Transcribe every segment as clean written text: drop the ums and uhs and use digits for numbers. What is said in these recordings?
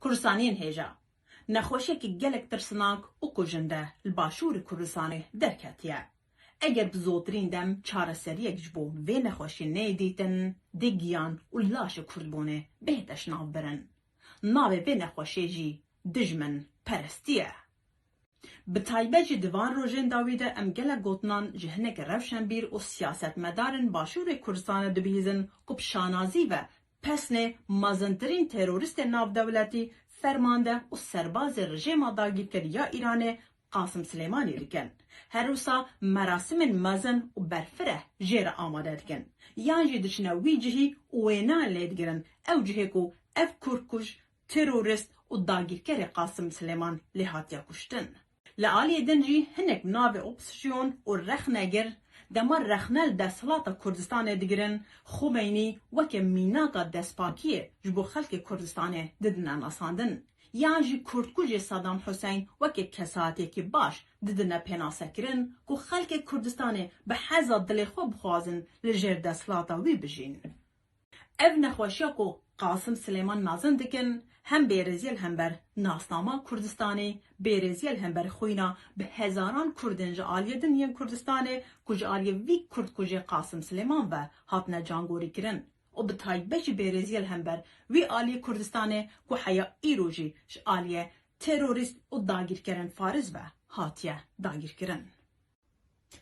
Kurdistaniyên hêja nexweşiyekî gelek tirsinak û kujinde li başûrê Kurdistanê derketiye. Eger bi zotirîn dem çareseriyek ji bo vê nexweşî nedîtin, dê giyan û laşê Kurdbûnê bêhteş nav birin. Navê vê nexweşê jî dijmin perestî ye. Bi taybet jî di van rojên dawî de em gelek gotinan ji hinek rewşenbîr û siyasetmedarên başûrê Kurdistanê dibihîzin ku bi şanazî ve pesnê mezintirîn terorîstên navdewletî, fermande û serbazê rejêma dagîrkariya Îranê Qasım Silêmanî dikin. Her wisa merasimên mezin û berfireh jê re amade dikin. Yan jî diçine wî cihî û wêneyan lê digirin ew cihê ku ev kurkuj, terorîst û dagîrkerê Qasım Silêman lê hatiye kuştin. Li aliyê din jî hinek navê opsisyon û rexnegir dema rexne li desthilatê Kurdistanê digirin, Xomeyni weke mînaka destpakiyê ji bo xelkê Kurdistanê didine nasandin. Yan jî Kurdkujê Saddam Hüseyin weke kesatiyekî baş didine pênasekirin ku xelkê Kurdistanê bi heza dilê xwe bixwazin li jêr desthilata wî bijîn. Ev nexweşiya ku Qasım Silêman mezin dikin, hem bêrêziyê li hember nasnama Kurdistanê, bêrêziyê li hember xwîna bi hezaran Kurdên ji aliyê din yên Kurdistanê ku ji aliyê vî Kurdkujê Qasım Silêman ve hatine cangorîkirin. û bi taybet jî bêrêziyê li hember wî aliyê Kurdistanê ku heya îro jî ji aliyê terorîst û dagîrkerên fariz ve hatiye dagîrkirin.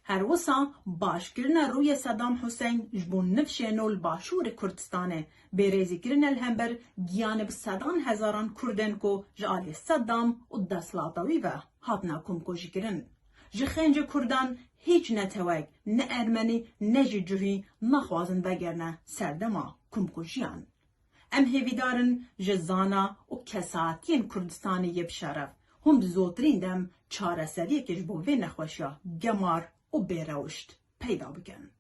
Her wisa başkirina rûyê Saddam Hüseyin ji bo nifşê nû li başûrê Kurdistanê bêrêzîkirina li hember giyanê bi sedan hezaran Kurdên ku ji aliyê Saddam û desthilata wî ve hatine komkujîkirin. Ji xêncê Kurdan hiç ne tewek, ne Ermenî, ne jî cihî naxwazin vegerine serdema komkujiyan. Em hêvîdarin ji zana û kesatiyên Kurdistanê yê bişeref hûn bi zotirîn dem çareseriyekê ji bo vê nexweşiya gemar û bêrewşt peyda bikin.